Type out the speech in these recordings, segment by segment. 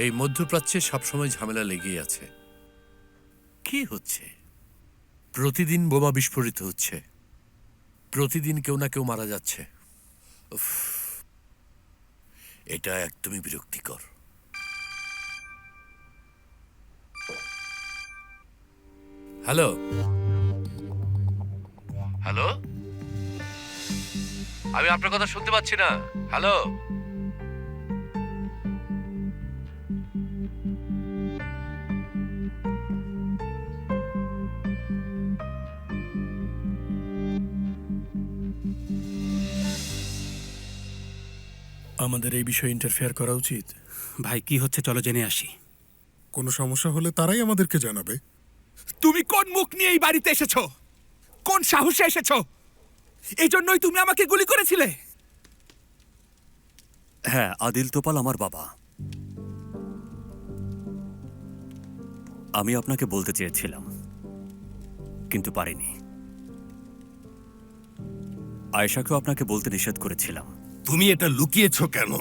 এই মধ্যপ্রাচ্যে সবসময় ঝামেলা লেগেই আছে। কি হচ্ছে? প্রতিদিন বোমা বিস্ফোরিত হচ্ছে, প্রতিদিন কেউ না কেউ মারা যাচ্ছে। উফ, এটা একদমই বিরক্তিকর। হ্যালো হ্যালো, আমি আপনার কথা শুনতে পাচ্ছি না। হ্যালো, আমাদের এই বিষয়ে ইন্টারফেয়ার করা উচিত। ভাই কি হচ্ছে চলো জেনে আসি। কোনো সমস্যা হলে তারাই আমাদেরকে জানাবে। তুমি কোন মুখ নিয়ে এই বাড়িতে এসেছো? কোন সাহসে এসেছো? এই জন্যই তুমি আমাকে গুলি করেছিলে? হ্যাঁ, আদিল তোপাল আমার বাবা। আমি আপনাকে বলতে চেয়েছিলাম কিন্তু পারিনি। আয়েশাকেও আপনাকে বলতে নিষেধ করেছিলাম। তুমি এটা লুকিয়েছো কেন?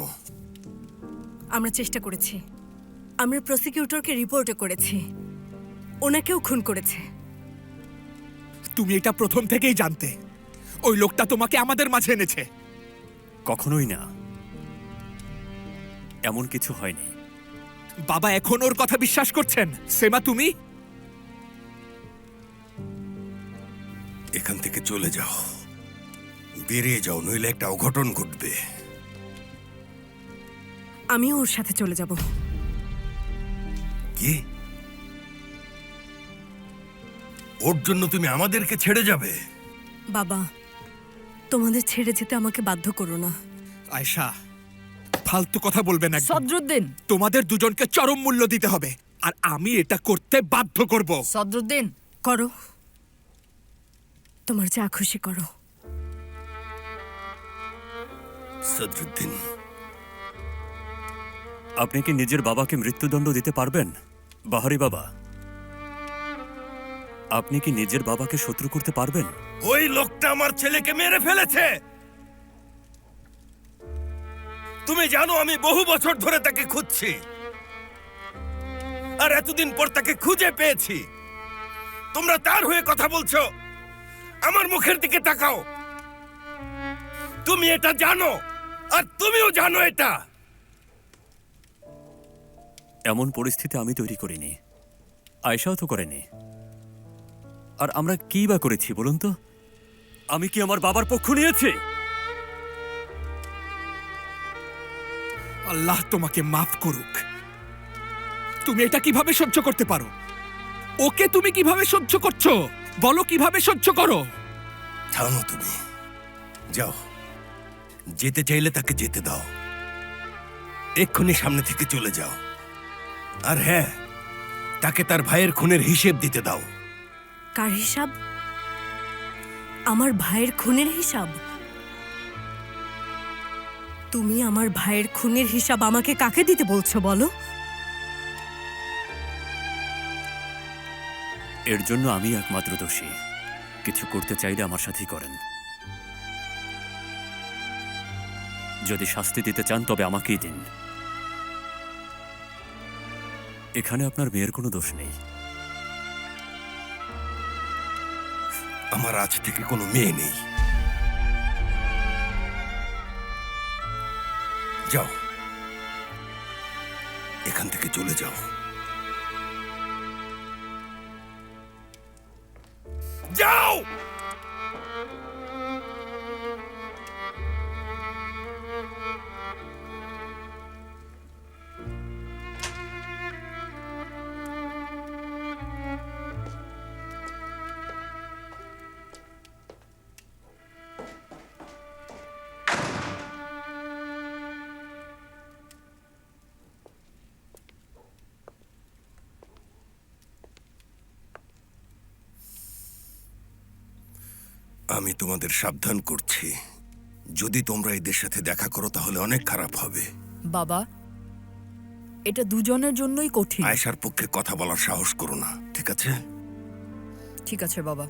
আমরা চেষ্টা করেছি। আমরা প্রসিকিউটরকে রিপোর্টও করেছি। ওনাকেও খুন করেছে। তুমি এটা প্রথম থেকেই জানতে? ওই লোকটা তোমাকে আমাদের মাঝে এনেছে? কখনোই না, এমন কিছু হয়নি। বাবা এখন ওর কথা বিশ্বাস করছেন? সেমা তুমি? এখান থেকে চলে যাও, বেরিয়ে যাও, নইলে একটা অঘটন ঘটবে। আমিও ওর সাথে চলে যাব। কি? ওর জন্য তুমি আমাদেরকে ছেড়ে যাবে? বাবা, তোমাদের ছেড়ে যেতে আমাকে বাধ্য করো না। আয়শা, ফালতু কথা বলবে না। সদরুদ্দিন, তোমাদের দুজনকে চরম মূল্য দিতে হবে, আর আমি এটা করতে বাধ্য করব। সদরুদ্দিন, করো, তোমার যা খুশি করো। সদরুদ্দিন, আপনি কি নিজের বাবাকে মৃত্যুদণ্ড দিতে পারবেন? বাহারি বাবা, আপনি কি নিজের বাবাকে শত্রু করতে পারবেন? ওই লোকটা আমার ছেলেকে মেরে ফেলেছে। তুমি জানো আমি বহু বছর ধরে তাকে খুঁজছি, আর এতদিন পর তাকে খুঁজে পেয়েছি। তোমরা তার হয়ে কথা বলছো? আমার মুখের দিকে তাকাও। তুমি এটা জানো, আর তুমিও জানো এটা। এমন পরিস্থিতি আমি তৈরি করিনি, আয়েশাও তো করেনি। আর আমরা কি বা করেছি বলুন তো? আমি কি আমার বাবার পক্ষ নিয়েছি? আল্লাহ তোমাকে মাফ করুক। তুমি এটা কিভাবে সহ্য করতে পারো? ওকে তুমি কিভাবে সহ্য করছো? বলো কিভাবে সহ্য করো? থামো তুমি, যাও। যেতে চাইলে তাকে যেতে দাও, এক্ষুনি সামনে থেকে চলে যাও। আর হ্যাঁ, তাকে তার ভাইয়ের খুনের হিসেব দিতে দাও। কার হিসাব? আমার ভাইয়ের খুনের হিসাব? তুমি আমার ভাইয়ের খুনের হিসাব আমাকে কাকে দিতে বলছো বলো? এর জন্য আমি একমাত্র দোষী। কিছু করতে চাইলে আমার সাথেই করেন। যদি শাস্তি দিতে চান তবে আমাকেই দিন। এখানে আপনার মেয়ের কোনো দোষ নেই। আমার আজ থেকে কোনো মেয়ে নেই। যাও, এখান থেকে চলে যাও। যাও। আমি তোমাদের সাবধান করছি, যদি তোমরা এদের সাথে দেখা করো তাহলে অনেক খারাপ হবে। বাবা, এটা দুজনের জন্যই কঠিন। আয়েশার পক্ষে কথা বলার সাহস করো না, ঠিক আছে? ঠিক আছে বাবা।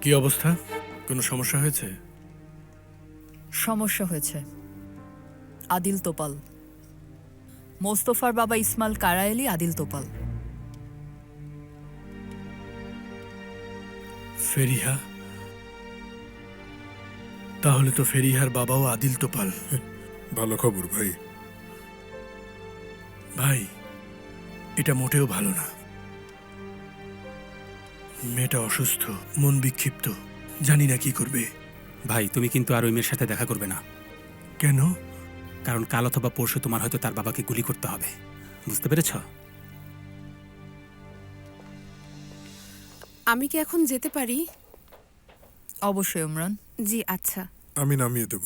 কি অবস্থা? কোনো সমস্যা হয়েছে? সমস্যা হয়েছে। আদিল তোপাল, মোস্তফার বাবা ইসমাইল কারায়েলি আদিল তোপাল। ফেরিহা? তাহলে তো ফেরিহার বাবাও আদিল তোপাল। ভালো খবর ভাই। ভাই, এটা মোটেও ভালো না। মেয়েটা অসুস্থ, মন বিক্ষিপ্ত, জানি না কি করবে। ভাই, তুমি কিন্তু আর ওই মেয়ের সাথে দেখা করবে না, কেন? কারণ কাল অথবা পরশু তোমার হয়তো তার বাবাকে গুলি করতে হবে। বুঝতে পেরেছ? আমি কি এখন যেতে পারি? অবশ্যই ইমরান। জি আচ্ছা। আমি নামিয়ে দেব।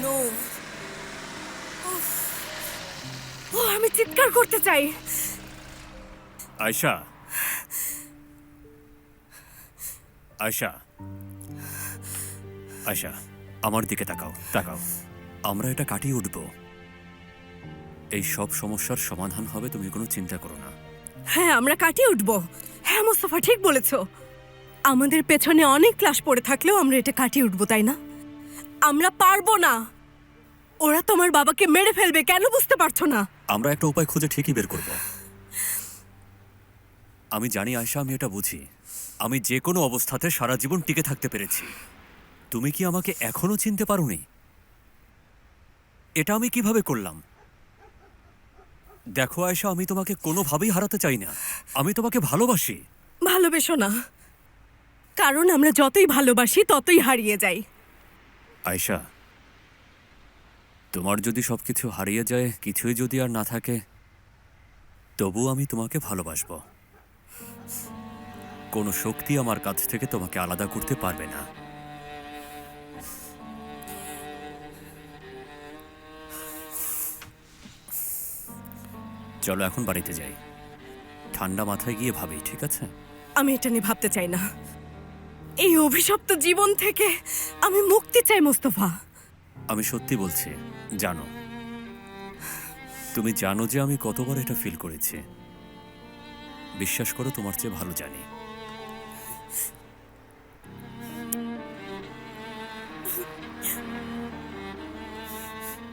নো, ও আমি চিৎকার করতে চাই। আয়শা, আয়শা, আয়শা, আমার দিকে তাকাও, তাকাও। আমরা এটা কাটিয়ে উঠব। এই সব সমস্যার সমাধান হবে, তুমি কোনো চিন্তা করো না। হ্যাঁ, আমরা কাটিয়ে উঠবো। হ্যাঁ মোস্তফা, ঠিক বলেছো। আমাদের পেছনে অনেক ক্লাস পড়ে থাকলেও আমরা এটা কাটিয়ে উঠবো, তাই না? আমরা পারবো না। ওরা তোমার বাবাকে মেরে ফেলবে, কেন বুঝতে পারছো না? আমরা একটা উপায় খুঁজে ঠিকই বের করব। আমি জানি আয়শা, আমি এটা বুঝি। আমি যে কোনো অবস্থাতে সারা জীবন টিকে থাকতে পেরেছি। তুমি কি আমাকে এখনো চিনতে পারোনি? এটা আমি কিভাবে করলাম? দেখো আয়শা, আমি তোমাকে কোনোভাবেই হারাতে চাই না। আমি তোমাকে ভালোবাসি। ভালোবেসো না, কারণ আমরা যতই ভালোবাসি ততই হারিয়ে যাই। আয়শা, তোমার যদি সবকিছু হারিয়ে যায়, কিছুই যদি আর না থাকে, তবু আমি তোমাকে ভালোবাসবো। কোনো শক্তি আমার কাছ থেকে তোমাকে আলাদা করতে পারবে না। চলো এখন বাড়িতে যাই, ঠান্ডা মাথায় গিয়ে ভাবি, ঠিক আছে? আমি এটা নিয়ে ভাবতে চাই না। এই অভিশপ্ত জীবন থেকে আমি মুক্তি চাই মোস্তফা। আমি সত্যি বলছি, জানো, তুমি জানো যে আমি কতবার এটা ফিল করেছি। বিশ্বাস করো, তোমার চেয়ে ভালো জানি।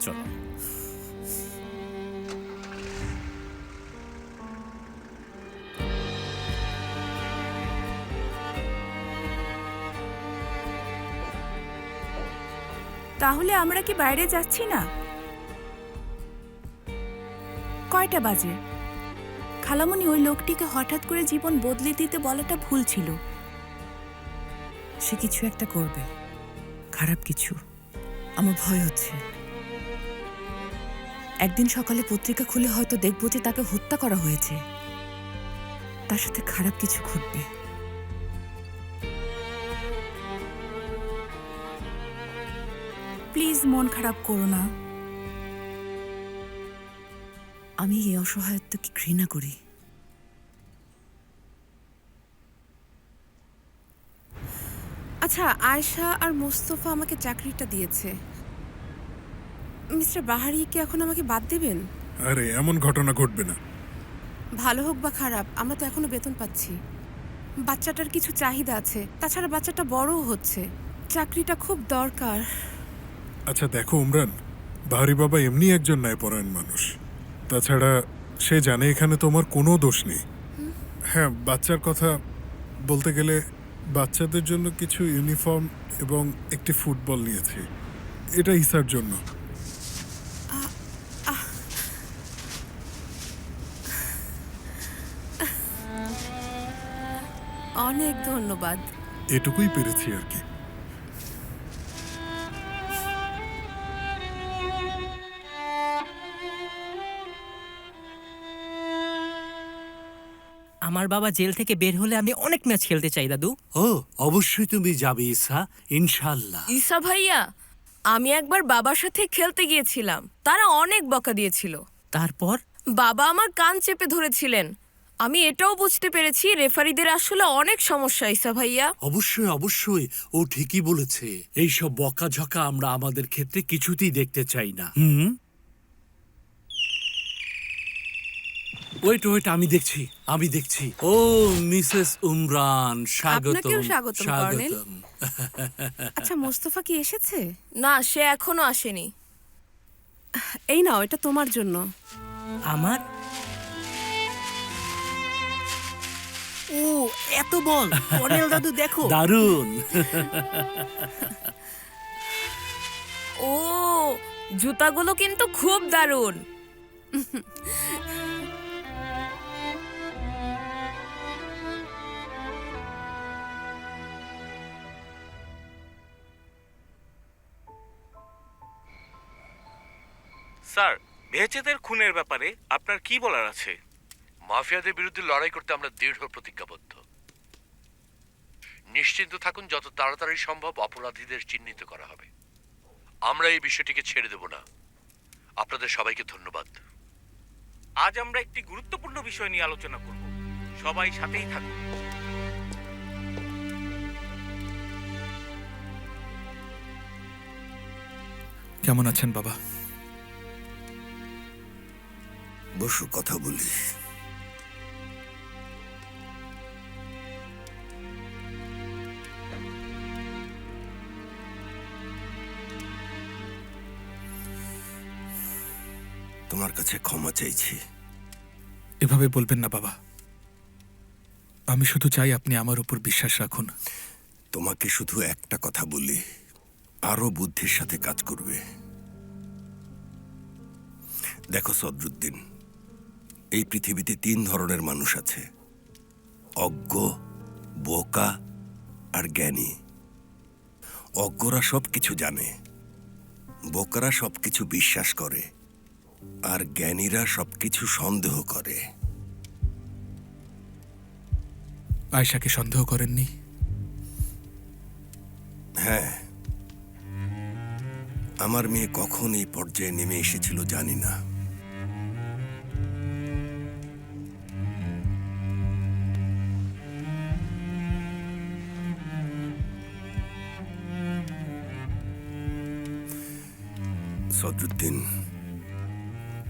চলো। তাহলে আমরা কি বাইরে যাচ্ছি না? কয়টা বাজে? খালামণি, ওই লোকটিকে হঠাৎ করে জীবন বদলে দিতে বলাটা ভুল ছিল। সে কিছু একটা করবে, খারাপ কিছু। আমার ভয় হচ্ছে। একদিন সকালে পত্রিকা খুলে হয়তো দেখব যে তাকে হত্যা করা হয়েছে। তার সাথে খারাপ কিছু ঘটবে। প্লিজ মন খারাপ করো না। আমি এই অসহায়ত্বকে ঘৃণা করি। আচ্ছা, আয়শা আর মোস্তফা আমাকে চাকরিটা দিয়েছে। মিস্টার বাহারি কি এখন আমাকে বাদ দেবেন? আরে এমন ঘটনা ঘটবে না। ভালো হোক বা খারাপ, আমরা তো এখনো বেতন পাচ্ছি। বাচ্চাটার কিছু চাহিদা আছে, তাছাড়া বাচ্চাটা বড়ও হচ্ছে। চাকরিটা খুব দরকার। আচ্ছা দেখো উমরান, বাহারি বাবা এমনি একজন ন্যায়পরায়ণ মানুষ। তাছাড়া সে জানে এখানে তোমার কোনো দোষ নেই। হ্যাঁ, বাচ্চার কথা বলতে গেলে বাচ্চাদের জন্য কিছু ইউনিফর্ম এবং একটি ফুটবল নিয়েছি। এটা ইসার জন্য। অনেক ধন্যবাদ। এটুকুই পেরেছি আর কি। আমার বাবা জেল থেকে বের হলে আমি অনেক ম্যাচ খেলতে চাই দাদু। ও অবশ্যই তুমি যাবে ঈসা, ইনশাআল্লাহ। ঈসা ভাইয়া, আমি একবার বাবার সাথে খেলতে গিয়েছিলাম, তারা অনেক বকা দিয়েছিল। তারপর বাবা আমার কান চেপে ধরেছিলেন। আমি এটাও বুঝতে পেরেছি রেফারিদের আসলে অনেক সমস্যা। ঈসা ভাইয়া, অবশ্যই অবশ্যই, ও ঠিকই বলেছে। এইসব বকাঝকা আমরা আমাদের ক্ষেত্রে কিছুতেই দেখতে চাই না। ওয়েট ওয়েট, আমি দেখছি। ও মিসেস উমরান, স্বাগতম। আপনাকেও স্বাগতম, কর্নেল। স্বাগতম। আচ্ছা, মোস্তফা কি এসেছে? না, সে এখনো আসেনি। এই নাও, এটা তোমার জন্য। আমার ও এত বল কর্নেল দাদু দেখো। দারুণ। ও, জুতাগুলো কিন্তু খুব দারুণ। স্যার, বেহেচেদের খুনের ব্যাপারে আপনার কি বলার আছে? মাফিয়াদের বিরুদ্ধে লড়াই করতে আমরা দৃঢ় প্রতিজ্ঞাবদ্ধ। নিশ্চিন্ত থাকুন, যত তাড়াতাড়ি সম্ভব অপরাধীদের চিহ্নিত করা হবে। আমরা এই বিষয়টিকে ছেড়ে দেব না। আপনাদের সবাইকে ধন্যবাদ। আজ আমরা একটি গুরুত্বপূর্ণ বিষয় নিয়ে আলোচনা করব। সবাই সাথেই থাকুন। কেমন আছেন বাবা? বসু, কথা বলি। তোমার কাছে ক্ষমা চাইছি। এভাবে বলবেন না বাবা। আমি শুধু চাই আপনি আমার উপর বিশ্বাস রাখুন। তোমাকে শুধু একটা কথা বলি, আরো বুদ্ধির সাথে কাজ করবে। দেখো সদরুদ্দিন, এই পৃথিবীতে 3 ধরনের মানুষ আছে: অজ্ঞ, বোকা আর জ্ঞানী। অজ্ঞরা সবকিছু জানে, বোকারা সবকিছু বিশ্বাস করে, আর জ্ঞানীরা সবকিছু সন্দেহ করে। আয়েশাকে সন্দেহ করেননি? হ্যাঁ, আমার মেয়ে কখন এই পর্যায়ে নেমে এসেছিল জানি না। সদরুদ্দিন,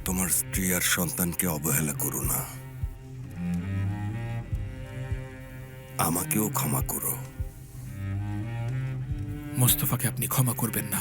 তোমার স্ত্রী আর সন্তানকে অবহেলা করো না। আমাকেও ক্ষমা করো। মোস্তফাকে আপনি ক্ষমা করবেন না।